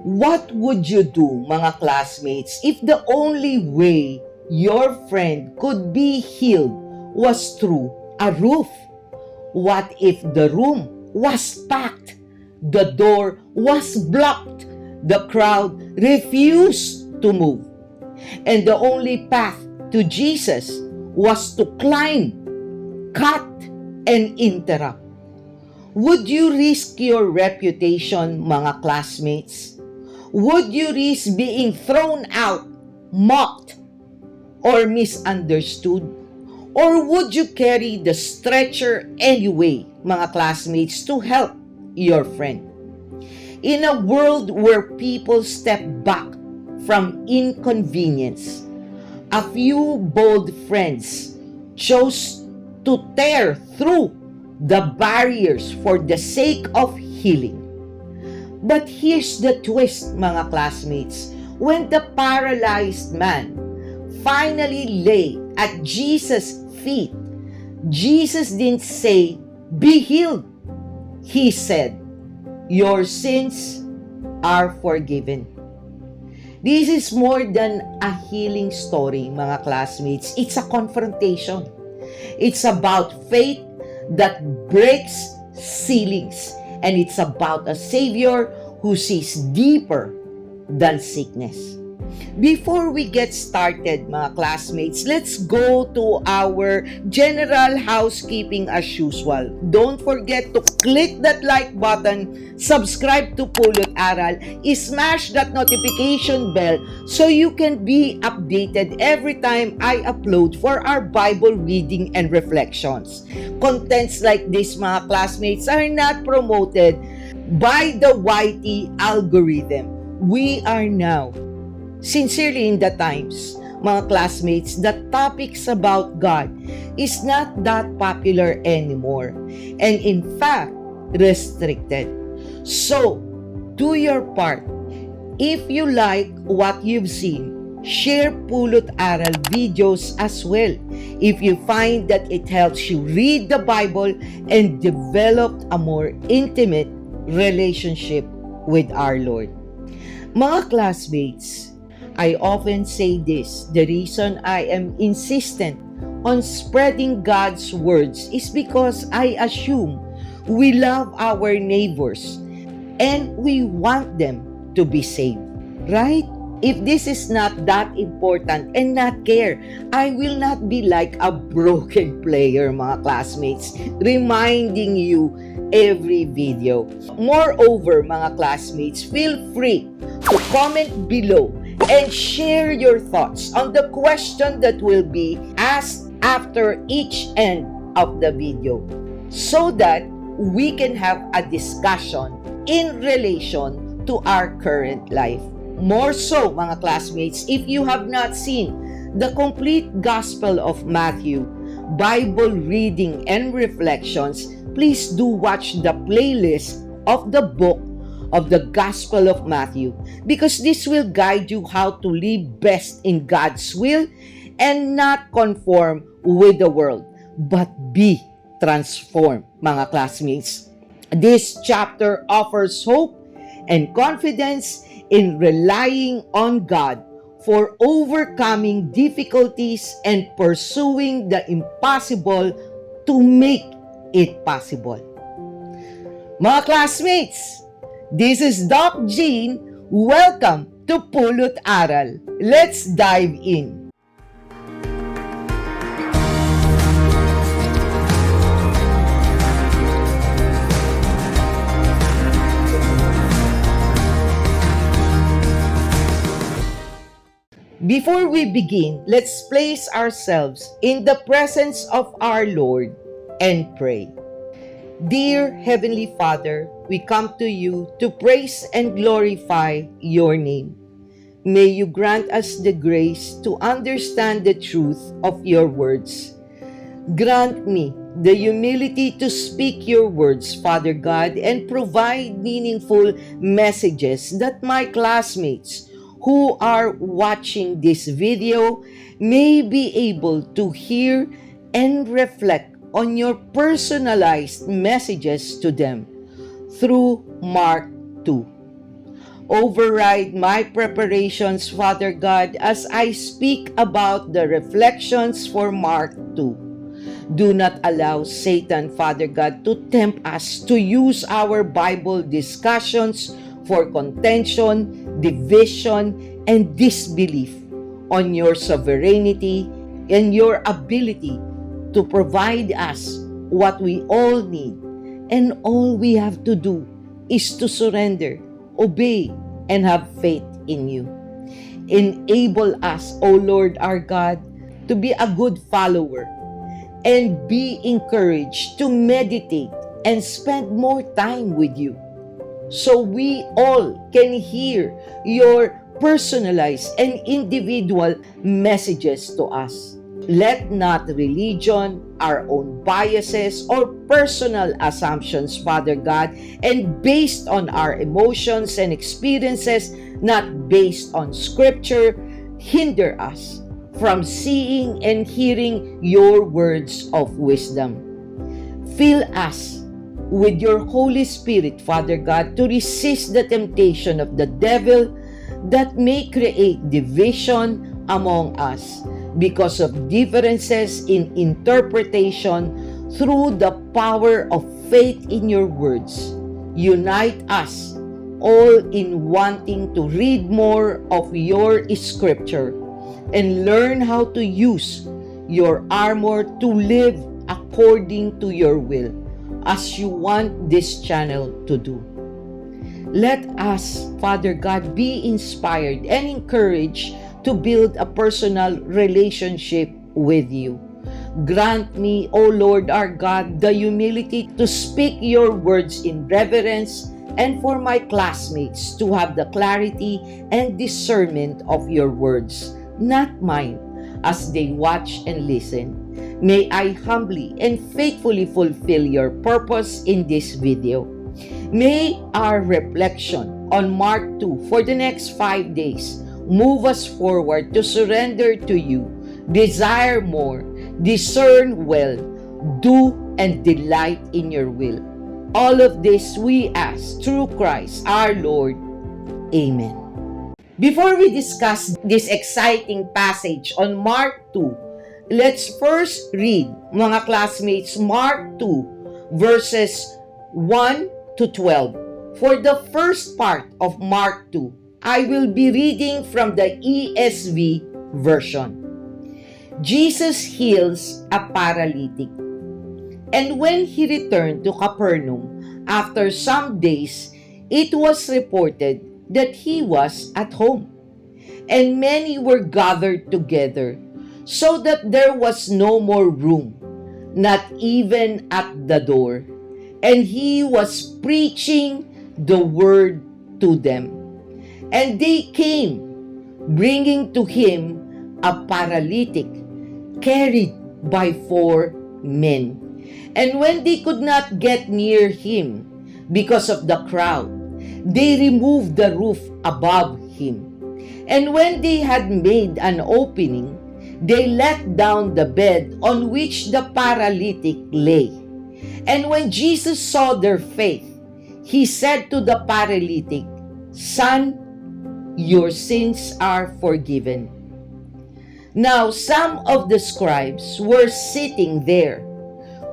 What would you do, mga classmates, if the only way your friend could be healed was through a roof? What if the room was packed, the door was blocked, the crowd refused to move, and the only path to Jesus was to climb, cut, and interrupt? Would you risk your reputation, mga classmates? Would you risk being thrown out, mocked, or misunderstood? Or would you carry the stretcher anyway, mga classmates, to help your friend? In a world where people step back from inconvenience, a few bold friends chose to tear through the barriers for the sake of healing. But here's the twist, mga classmates. When the paralyzed man finally lay at Jesus' feet, Jesus didn't say, "Be healed." He said, "Your sins are forgiven." This is more than a healing story, mga classmates. It's a confrontation. It's about faith that breaks ceilings. And it's about a Savior who sees deeper than sickness. Before we get started, mga classmates, let's go to our general housekeeping as usual. Don't forget to click that like button, subscribe to Pulot Aral, smash that notification bell so you can be updated every time I upload for our Bible reading and reflections. Contents like this, mga classmates, are not promoted by the YT algorithm. We are now sincerely in the times, mga classmates, the topics about God is not that popular anymore, and in fact, restricted. So, do your part. If you like what you've seen, share Pulot Aral videos as well. If you find that it helps you read the Bible and develop a more intimate relationship with our Lord. Mga classmates, I often say this, the reason I am insistent on spreading God's words is because I assume we love our neighbors and we want them to be saved, right? If this is not that important and not care, I will not be like a broken player, mga classmates, reminding you every video. Moreover, mga classmates, feel free to comment below and share your thoughts on the question that will be asked after each end of the video so that we can have a discussion in relation to our current life. More so, mga classmates, if you have not seen the complete Gospel of Matthew, Bible reading and reflections, please do watch the playlist of the book of the Gospel of Matthew, because this will guide you how to live best in God's will and not conform with the world, but be transformed, mga classmates. This chapter offers hope and confidence in relying on God for overcoming difficulties and pursuing the impossible to make it possible. Mga classmates, this is Doc Jean. Welcome to Pulot Aral. Let's dive in. Before we begin, let's place ourselves in the presence of our Lord and pray. Dear Heavenly Father, we come to you to praise and glorify your name. May you grant us the grace to understand the truth of your words. Grant me the humility to speak your words, Father God, and provide meaningful messages that my classmates who are watching this video may be able to hear and reflect on your personalized messages to them through Mark 2. Override my preparations, Father God, as I speak about the reflections for Mark 2. Do not allow Satan, Father God, to tempt us to use our Bible discussions for contention, division, and disbelief on your sovereignty and your ability to provide us what we all need. And all we have to do is to surrender, obey, and have faith in you. Enable us, O Lord our God, to be a good follower and be encouraged to meditate and spend more time with you, so we all can hear your personalized and individual messages to us. Let not religion, our own biases, or personal assumptions, Father God, and based on our emotions and experiences, not based on Scripture, hinder us from seeing and hearing your words of wisdom. Fill us with your Holy Spirit, Father God, to resist the temptation of the devil that may create division among us because of differences in interpretation through the power of faith in your words. Unite us all in wanting to read more of your scripture and learn how to use your armor to live according to your will, as you want this channel to do. Let us, Father God, be inspired and encouraged to build a personal relationship with you. Grant me, O Lord our God, the humility to speak your words in reverence, and for my classmates to have the clarity and discernment of your words, not mine, as they watch and listen. May I humbly and faithfully fulfill your purpose in this video. May our reflection on Mark 2 for the next 5 days move us forward to surrender to you, desire more, discern well, do and delight in your will. All of this we ask through Christ our Lord. Amen. Before we discuss this exciting passage on Mark 2, let's first read, mga classmates, Mark 2 verses 1 to 12. For the first part of Mark 2, I will be reading from the ESV version. Jesus heals a paralytic. And when he returned to Capernaum after some days, it was reported that he was at home. And many were gathered together, so that there was no more room, not even at the door. And he was preaching the word to them. And they came, bringing to him a paralytic, carried by 4 men. And when they could not get near him because of the crowd, they removed the roof above him. And when they had made an opening, they let down the bed on which the paralytic lay. And when Jesus saw their faith, he said to the paralytic, "Son, your sins are forgiven." Now some of the scribes were sitting there,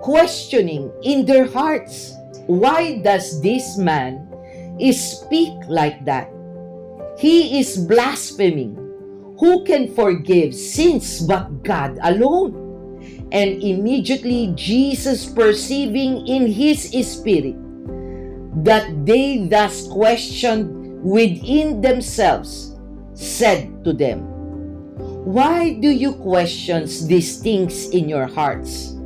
questioning in their hearts, "Why does this man speak like that? He is blaspheming. Who can forgive sins but God alone?" And immediately Jesus, perceiving in his spirit that they thus questioned within themselves, said to them, "Why do you question these things in your hearts?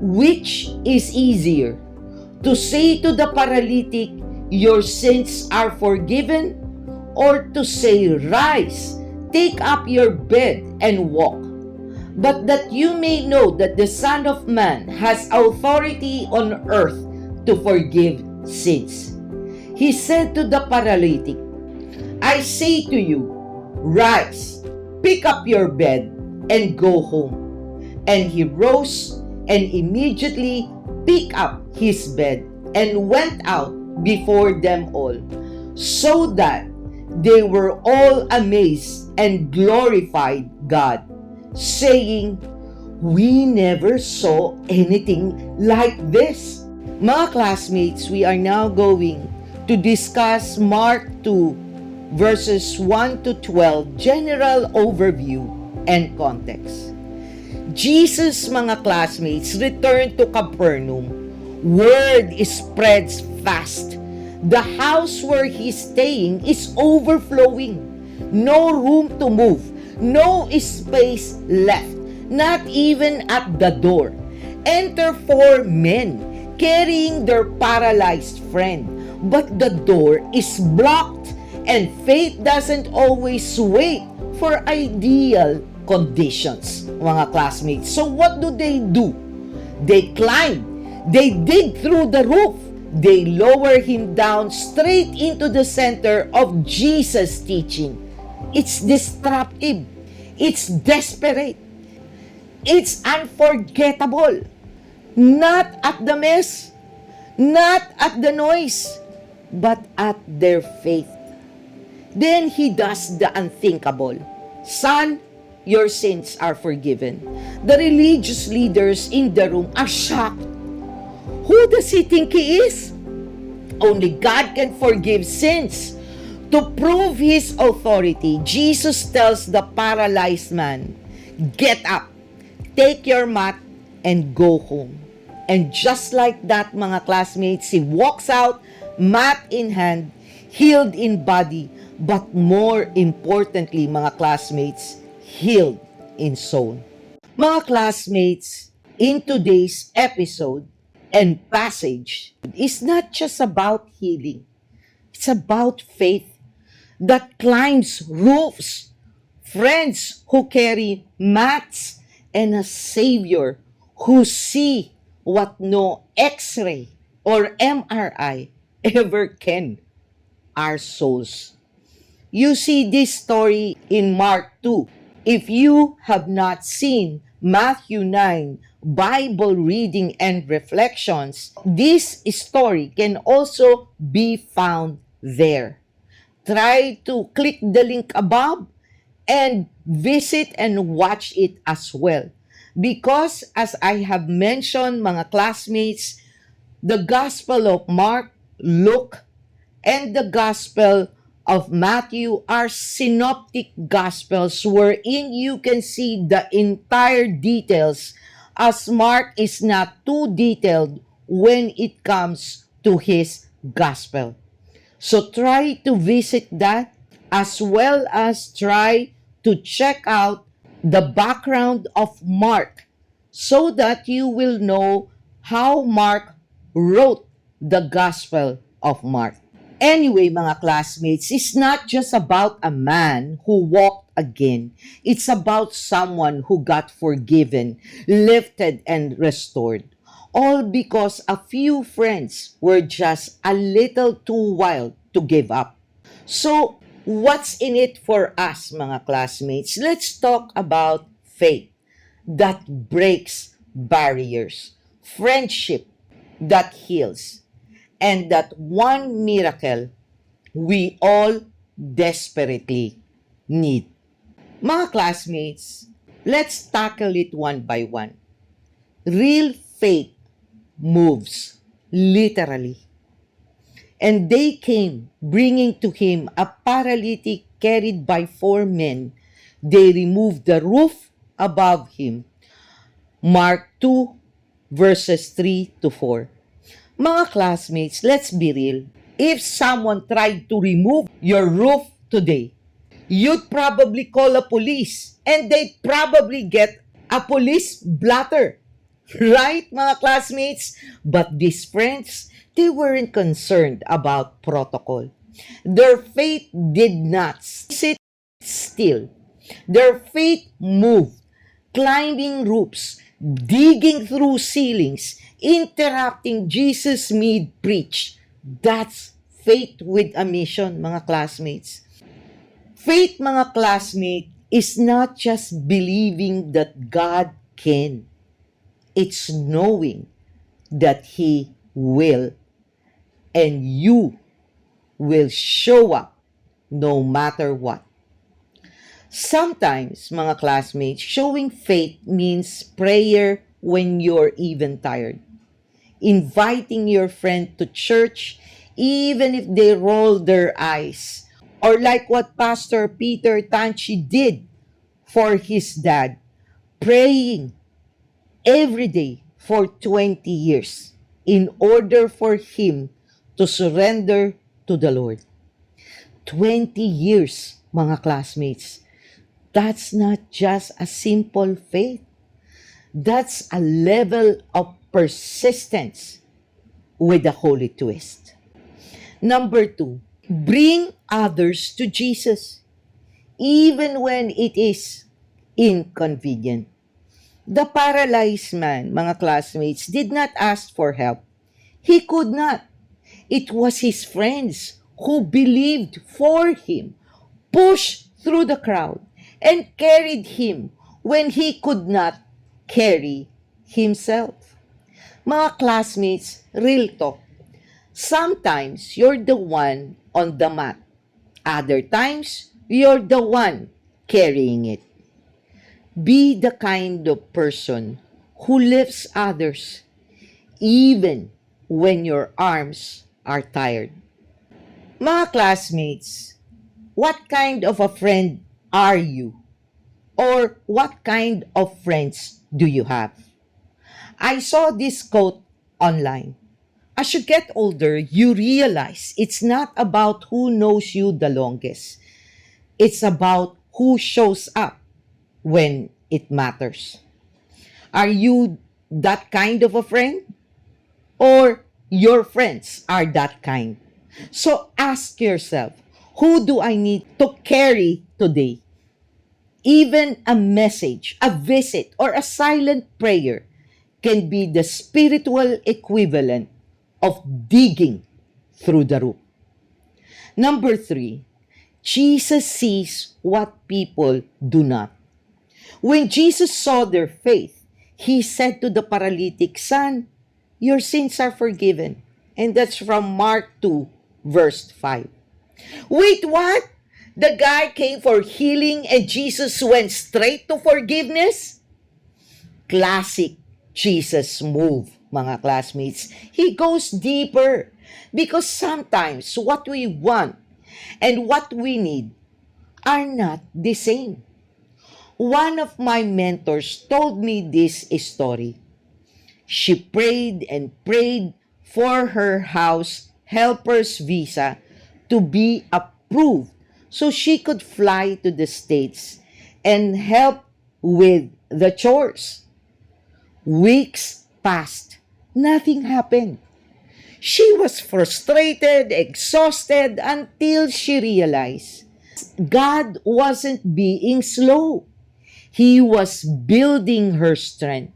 Which is easier, to say to the paralytic, 'Your sins are forgiven,' or to say, 'Rise, take up your bed and walk'? But that you may know that the Son of Man has authority on earth to forgive sins." He said to the paralytic, "I say to you, rise, pick up your bed, and go home." And he rose and immediately picked up his bed and went out before them all, so that they were all amazed and glorified God, saying, "We never saw anything like this." Mga classmates, we are now going to discuss Mark 2, verses 1 to 12, general overview and context. Jesus, mga classmates, returned to Capernaum. Word spreads fast. The house where he's staying is overflowing. No room to move. No space left. Not even at the door. Enter 4 men carrying their paralyzed friend. But the door is blocked, and faith doesn't always wait for ideal conditions, mga classmates. So what do? They climb. They dig through the roof. They lower him down straight into the center of Jesus' teaching. It's disruptive. It's desperate. It's unforgettable. Not at the mess, not at the noise, but at their faith. Then he does the unthinkable. "Son, your sins are forgiven." The religious leaders in the room are shocked. Who does he think he is? Only God can forgive sins. To prove his authority, Jesus tells the paralyzed man, "Get up, take your mat, and go home." And just like that, mga classmates, he walks out, mat in hand, healed in body, but more importantly, mga classmates, healed in soul. Mga classmates, in today's episode and passage, is not just about healing. It's about faith that climbs roofs, friends who carry mats, and a Savior who see what no X-ray or MRI ever can, our souls. You see this story in Mark 2. If you have not seen Matthew 9 Bible reading and reflections, this story can also be found there. Try to click the link above and visit and watch it as well. Because as I have mentioned, mga classmates, the Gospel of Mark, Luke, and the Gospel of Matthew are synoptic Gospels wherein you can see the entire details, as Mark is not too detailed when it comes to his Gospel. So try to visit that, as well as try to check out the background of Mark, so that you will know how Mark wrote the Gospel of Mark. Anyway, mga classmates, it's not just about a man who walked again. It's about someone who got forgiven, lifted, and restored. All because a few friends were just a little too wild to give up. So, what's in it for us, mga classmates? Let's talk about faith that breaks barriers, friendship that heals, and that one miracle we all desperately need. Mga classmates, let's tackle it one by one. Real faith moves, literally. And they came, bringing to him a paralytic carried by 4 men. They removed the roof above him. Mark 2, verses 3 to 4. Mga classmates, let's be real. If someone tried to remove your roof today, you'd probably call a police, and they'd probably get a police blotter. Right, mga classmates? But these friends, they weren't concerned about protocol. Their faith did not sit still. Their faith moved, climbing roofs, digging through ceilings, interrupting Jesus mid-preach. That's faith with a mission, mga classmates. Faith, mga classmates, is not just believing that God can. It's knowing that He will, and you will show up no matter what. Sometimes, mga classmates, showing faith means prayer when you're even tired. Inviting your friend to church even if they roll their eyes. Or like what Pastor Peter Tanchi did for his dad, praying every day for 20 years in order for him to surrender to the Lord. 20 years, mga classmates. That's not just a simple faith. That's a level of persistence with a holy twist. Number 2, bring others to Jesus, even when it is inconvenient. The paralyzed man, mga classmates, did not ask for help. He could not. It was his friends who believed for him, pushed through the crowd, and carried him when he could not carry himself. Mga classmates, real talk. Sometimes you're the one on the mat. Other times, you're the one carrying it. Be the kind of person who lifts others even when your arms are tired. Mga classmates, what kind of a friend are you? Or what kind of friends do you have? I saw this quote online. As you get older, you realize it's not about who knows you the longest. It's about who shows up when it matters. Are you that kind of a friend? Or your friends are that kind? So ask yourself, who do I need to carry today? Even a message, a visit, or a silent prayer can be the spiritual equivalent of digging through the roof. Number 3, Jesus sees what people do not. When Jesus saw their faith, he said to the paralytic, "Son, your sins are forgiven." And that's from Mark 2, verse 5. Wait, what? The guy came for healing and Jesus went straight to forgiveness? Classic Jesus move, mga classmates. He goes deeper because sometimes what we want and what we need are not the same. One of my mentors told me this story. She prayed and prayed for her house helper's visa to be approved so she could fly to the States and help with the chores. Weeks passed. Nothing happened. She was frustrated, exhausted, until she realized God wasn't being slow. He was building her strength.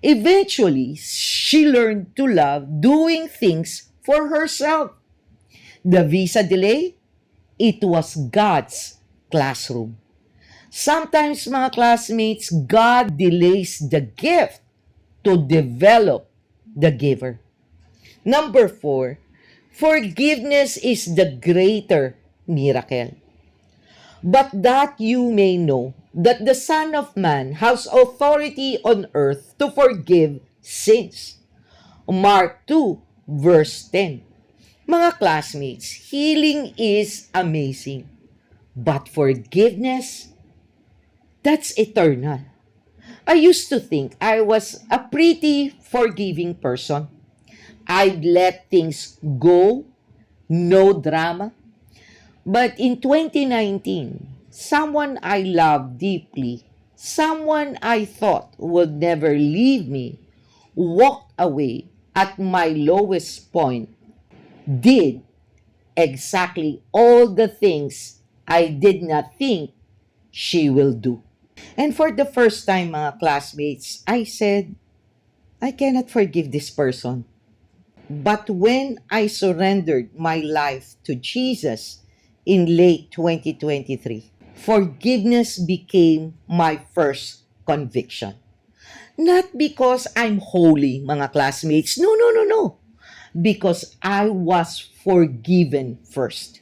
Eventually, she learned to love doing things for herself. The visa delay, it was God's classroom. Sometimes, mga classmates, God delays the gift to develop the giver. Number 4, forgiveness is the greater miracle. But that you may know that the Son of Man has authority on earth to forgive sins. Mark 2, verse 10. Mga classmates, healing is amazing. But forgiveness, that's eternal. I used to think I was a pretty forgiving person. I'd let things go, no drama. But in 2019, someone I loved deeply, someone I thought would never leave me, walked away at my lowest point, did exactly all the things I did not think she will do. And for the first time, mga classmates, I said, I cannot forgive this person. But when I surrendered my life to Jesus in late 2023, forgiveness became my first conviction. Not because I'm holy, mga classmates. No, no, no, no. Because I was forgiven first.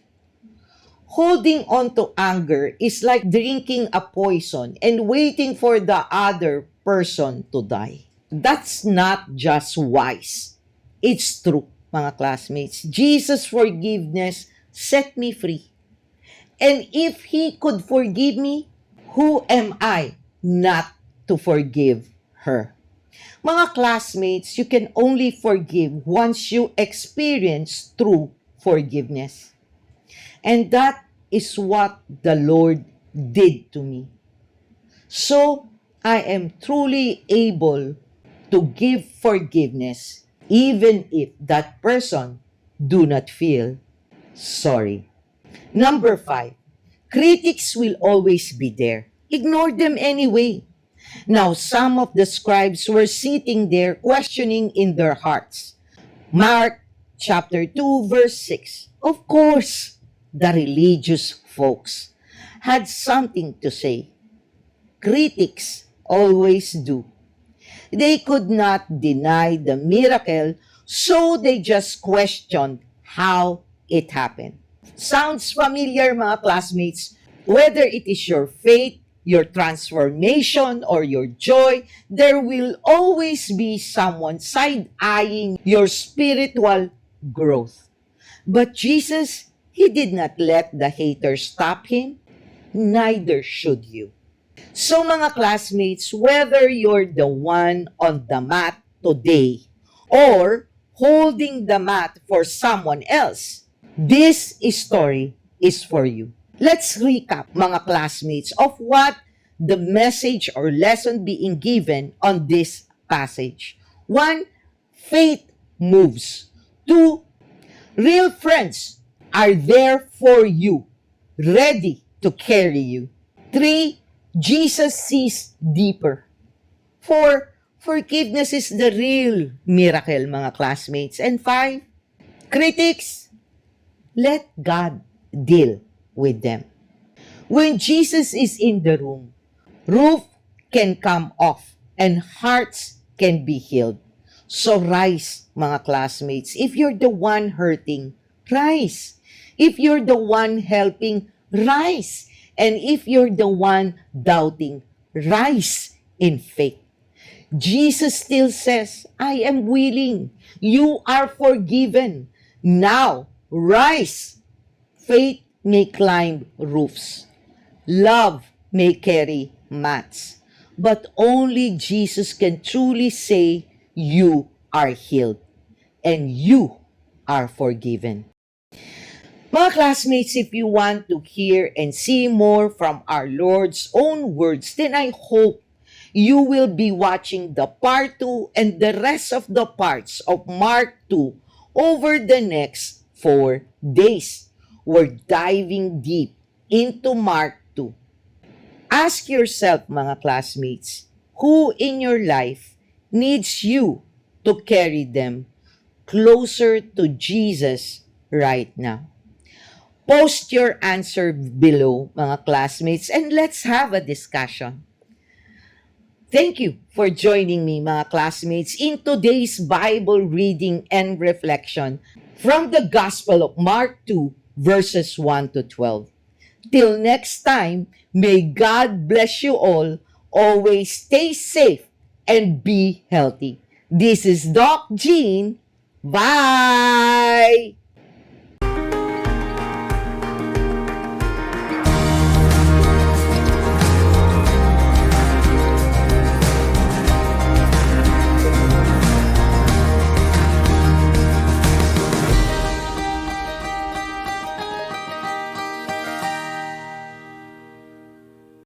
Holding on to anger is like drinking a poison and waiting for the other person to die. That's not just wise. It's true, mga classmates. Jesus' forgiveness set me free. And if He could forgive me, who am I not to forgive her? Mga classmates, you can only forgive once you experience true forgiveness. And that is what the Lord did to me. So, I am truly able to give forgiveness even if that person do not feel sorry. Number 5, critics will always be there. Ignore them anyway. Now, some of the scribes were sitting there questioning in their hearts. Mark chapter 2 verse 6. Of course, the religious folks had something to say. Critics always do. They could not deny the miracle, so they just questioned how it happened. Sounds familiar, mga classmates? Whether it is your faith, your transformation, or your joy, there will always be someone side-eyeing your spiritual growth. But Jesus, He did not let the haters stop Him. Neither should you. So mga classmates, whether you're the one on the mat today or holding the mat for someone else, this story is for you. Let's recap, mga classmates, of what the message or lesson being given on this passage. 1, faith moves. 2, real friends are there for you, ready to carry you. 3, Jesus sees deeper. 4, forgiveness is the real miracle, mga classmates. And 5, critics, let God deal with them. When Jesus is in the room, roof can come off and hearts can be healed. So rise, mga classmates. If you're the one hurting, rise. If you're the one helping, rise. And if you're the one doubting, rise in faith. Jesus still says, I am willing. You are forgiven. Now, rise. Faith may climb roofs. Love may carry mats. But only Jesus can truly say, you are healed. And you are forgiven. Mga classmates, if you want to hear and see more from our Lord's own words, then I hope you will be watching the part 2 and the rest of the parts of Mark 2 over the next 4 days. We're diving deep into Mark 2. Ask yourself, mga classmates, who in your life needs you to carry them closer to Jesus right now? Post your answer below, mga classmates, and let's have a discussion. Thank you for joining me, mga classmates, in today's Bible reading and reflection from the Gospel of Mark 2, verses 1 to 12. Till next time, may God bless you all. Always stay safe and be healthy. This is Doc Jean. Bye!